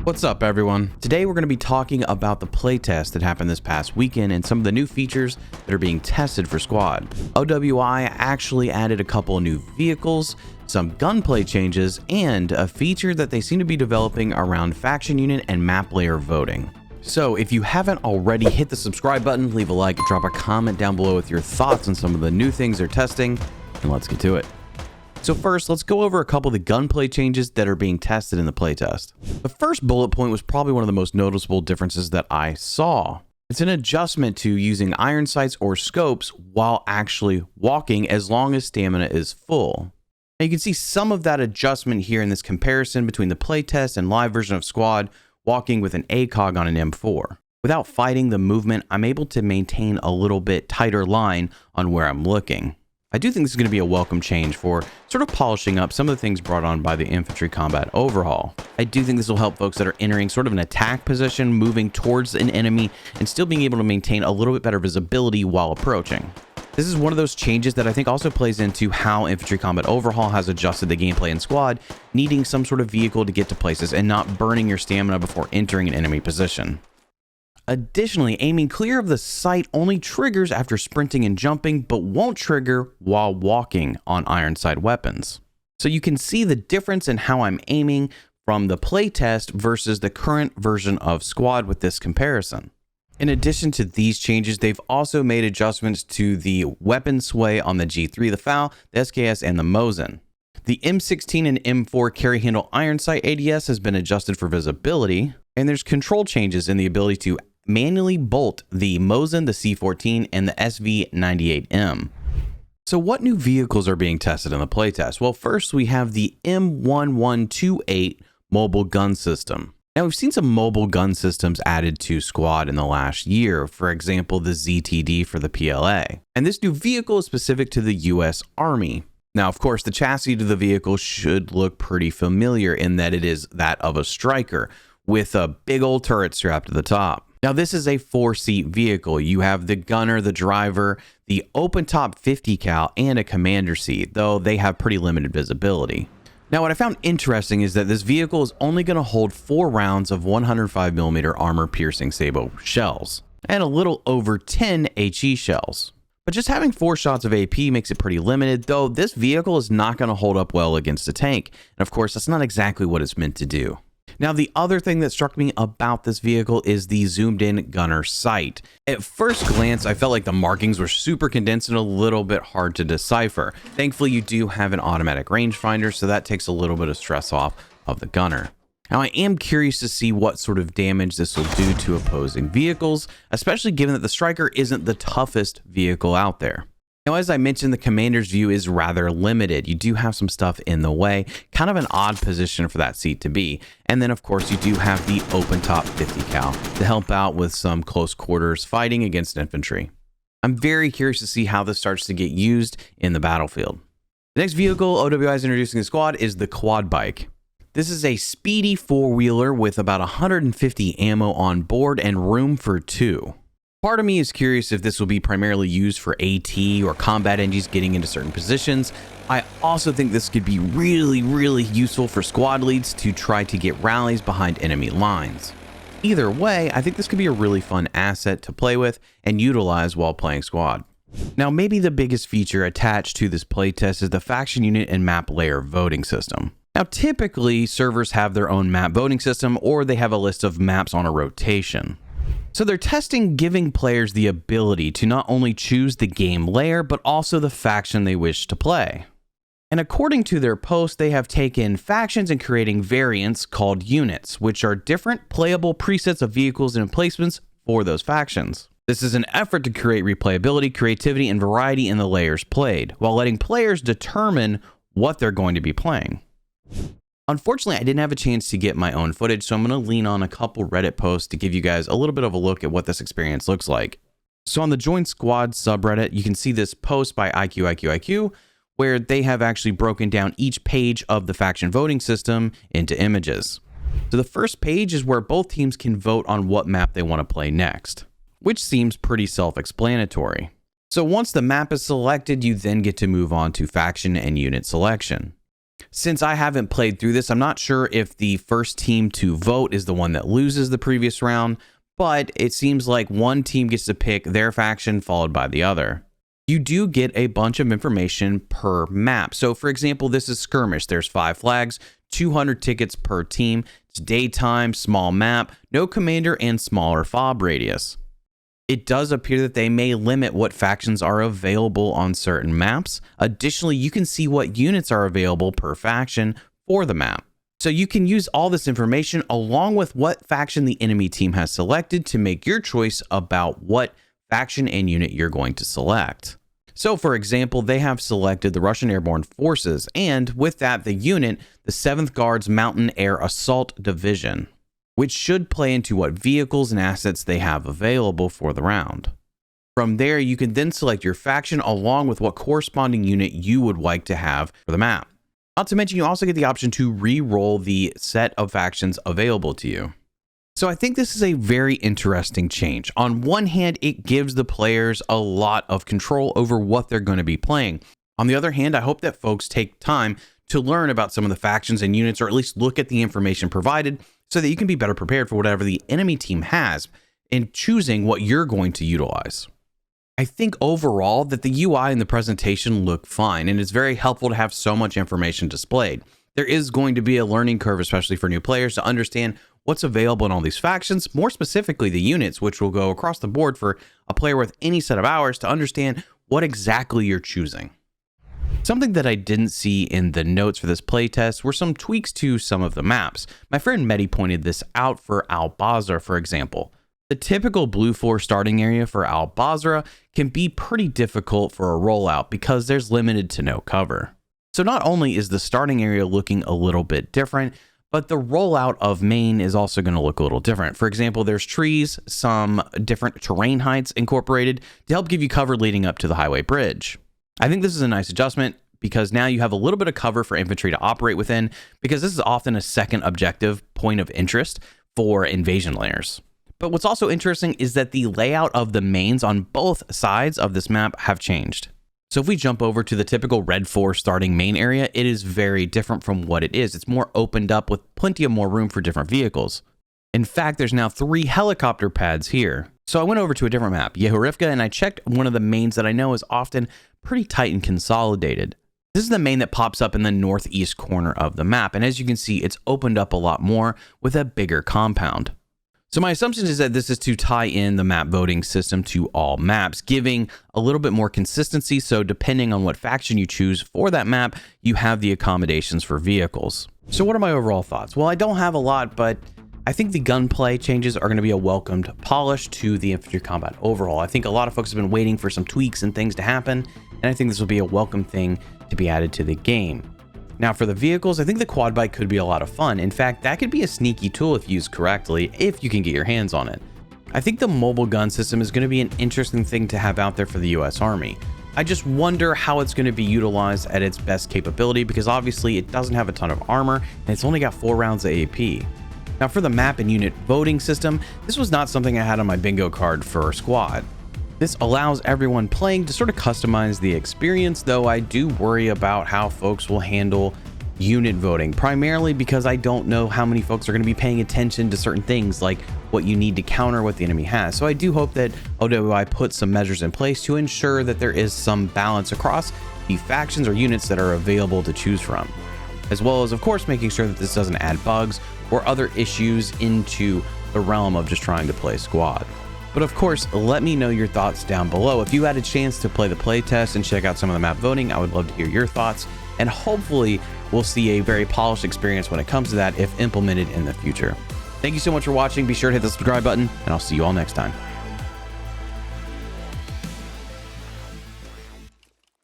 What's up, everyone? Today we're going to be talking about the playtest that happened this past weekend and some of the new features that are being tested for Squad. OWI actually added a couple of new vehicles, some gunplay changes, and a feature that they seem to be developing around faction unit and map layer voting. So if you haven't already, hit the subscribe button, leave a like, drop a comment down below with your thoughts on some of the new things they're testing, and let's get to it. So first, let's go over a couple of the gunplay changes that are being tested in the playtest. The first bullet point was probably one of the most noticeable differences that I saw. It's an adjustment to using iron sights or scopes while actually walking as long as stamina is full. Now you can see some of that adjustment here in this comparison between the playtest and live version of Squad walking with an ACOG on an M4. Without fighting the movement, I'm able to maintain a little bit tighter line on where I'm looking. I do think this is going to be a welcome change for sort of polishing up some of the things brought on by the Infantry Combat Overhaul. I do think this will help folks that are entering sort of an attack position, moving towards an enemy, and still being able to maintain a little bit better visibility while approaching. This is one of those changes that I think also plays into how Infantry Combat Overhaul has adjusted the gameplay in Squad, needing some sort of vehicle to get to places and not burning your stamina before entering an enemy position. Additionally, aiming clear of the sight only triggers after sprinting and jumping, but won't trigger while walking on iron sight weapons. So you can see the difference in how I'm aiming from the playtest versus the current version of Squad with this comparison. In addition to these changes, they've also made adjustments to the weapon sway on the G3, the FAL, the SKS, and the Mosin. The M16 and M4 carry handle iron sight ADS has been adjusted for visibility, and there's control changes in the ability to manually bolt the Mosin, the C14, and the SV98M. So what new vehicles are being tested in the playtest? Well, first we have the M1128 mobile gun system. Now we've seen some mobile gun systems added to Squad in the last year, for example, the ZTD for the PLA. And this new vehicle is specific to the US Army. Now, of course, the chassis to the vehicle should look pretty familiar in that it is that of a Striker with a big old turret strapped to the top. Now, this is a 4-seat vehicle. You have the gunner, the driver, the open top 50 cal, and a commander seat, though they have pretty limited visibility. Now, what I found interesting is that this vehicle is only going to hold 4 rounds of 105mm armor-piercing sabot shells, and a little over 10 HE shells. But just having 4 shots of AP makes it pretty limited, though this vehicle is not going to hold up well against a tank, and of course, that's not exactly what it's meant to do. Now, the other thing that struck me about this vehicle is the zoomed in gunner sight. At first glance, I felt like the markings were super condensed and a little bit hard to decipher. Thankfully, you do have an automatic rangefinder, so that takes a little bit of stress off of the gunner. Now, I am curious to see what sort of damage this will do to opposing vehicles, especially given that the Striker isn't the toughest vehicle out there. Now, as I mentioned, the commander's view is rather limited. You do have some stuff in the way, kind of an odd position for that seat to be. And then, of course, you do have the open top 50 cal to help out with some close quarters fighting against infantry. I'm very curious to see how this starts to get used in the battlefield. The next vehicle OWI is introducing in Squad is the quad bike. This is a speedy four-wheeler with about 150 ammo on board and room for 2. Part of me is curious if this will be primarily used for AT or combat NGs getting into certain positions. I also think this could be really useful for squad leads to try to get rallies behind enemy lines. Either way, I think this could be a really fun asset to play with and utilize while playing Squad. Now, maybe the biggest feature attached to this playtest is the faction unit and map layer voting system. Now, typically, servers have their own map voting system or they have a list of maps on a rotation. So they're testing giving players the ability to not only choose the game layer, but also the faction they wish to play. And according to their post, they have taken factions and creating variants called units, which are different playable presets of vehicles and emplacements for those factions. This is an effort to create replayability, creativity, and variety in the layers played, while letting players determine what they're going to be playing. Unfortunately, I didn't have a chance to get my own footage, so I'm going to lean on a couple Reddit posts to give you guys a little bit of a look at what this experience looks like. So on the Join Squad subreddit, you can see this post by IQ, where they have actually broken down each page of the faction voting system into images. So the first page is where both teams can vote on what map they want to play next, which seems pretty self-explanatory. So once the map is selected, you then get to move on to faction and unit selection. Since I haven't played through this, I'm not sure if the first team to vote is the one that loses the previous round, but it seems like one team gets to pick their faction followed by the other. You do get a bunch of information per map. So for example, this is skirmish. There's 5 flags, 200 tickets per team. It's daytime, small map, no commander, and smaller fob radius. It does appear that they may limit what factions are available on certain maps. Additionally, you can see what units are available per faction for the map. So you can use all this information along with what faction the enemy team has selected to make your choice about what faction and unit you're going to select. So for example, they have selected the Russian Airborne Forces, and with that, the unit, the 7th Guards Mountain Air Assault Division, which should play into what vehicles and assets they have available for the round. From there, you can then select your faction along with what corresponding unit you would like to have for the map. Not to mention, you also get the option to re-roll the set of factions available to you. So I think this is a very interesting change. On one hand, it gives the players a lot of control over what they're going to be playing. On the other hand, I hope that folks take time to learn about some of the factions and units, or at least look at the information provided so that you can be better prepared for whatever the enemy team has in choosing what you're going to utilize. I think overall that the UI and the presentation look fine, and it's very helpful to have so much information displayed. There is going to be a learning curve, especially for new players, to understand what's available in all these factions, more specifically the units, which will go across the board for a player with any set of hours to understand what exactly you're choosing. Something that I didn't see in the notes for this playtest were some tweaks to some of the maps. My friend Mehdi pointed this out for Al-Basra, for example. The typical blue floor starting area for Al-Basra can be pretty difficult for a rollout because there's limited to no cover. So not only is the starting area looking a little bit different, but the rollout of Maine is also going to look a little different. For example, there's trees, some different terrain heights incorporated to help give you cover leading up to the highway bridge. I think this is a nice adjustment because now you have a little bit of cover for infantry to operate within, because this is often a second objective point of interest for invasion layers. But what's also interesting is that the layout of the mains on both sides of this map have changed. So if we jump over to the typical Red 4 starting main area, it is very different from what it is. It's more opened up with plenty of more room for different vehicles. In fact, there's now 3 helicopter pads here. So I went over to a different map, Yehorivka, and I checked one of the mains that I know is often pretty tight and consolidated. This is the main that pops up in the northeast corner of the map, and as you can see, it's opened up a lot more with a bigger compound. So my assumption is that this is to tie in the map voting system to all maps, giving a little bit more consistency, so depending on what faction you choose for that map, you have the accommodations for vehicles. So what are my overall thoughts? Well, I don't have a lot, but I think the gunplay changes are going to be a welcomed polish to the Infantry Combat Overhaul. I think a lot of folks have been waiting for some tweaks and things to happen, and I think this will be a welcome thing to be added to the game. Now for the vehicles, I think the quad bike could be a lot of fun. In fact, that could be a sneaky tool if used correctly, if you can get your hands on it. I think the mobile gun system is going to be an interesting thing to have out there for the US Army. I just wonder how it's going to be utilized at its best capability, because obviously it doesn't have a ton of armor and it's only got 4 rounds of AP. Now for the map and unit voting system, this was not something I had on my bingo card for squad. This allows everyone playing to sort of customize the experience, though I do worry about how folks will handle unit voting, primarily because I don't know how many folks are going to be paying attention to certain things like what you need to counter what the enemy has. So I do hope that OWI puts some measures in place to ensure that there is some balance across the factions or units that are available to choose from, as well as of course making sure that this doesn't add bugs or other issues into the realm of just trying to play squad. But of course, let me know your thoughts down below. If you had a chance to play the playtest and check out some of the map voting, I would love to hear your thoughts, and hopefully we'll see a very polished experience when it comes to that if implemented in the future. Thank you so much for watching. Be sure to hit the subscribe button, and I'll see you all next time.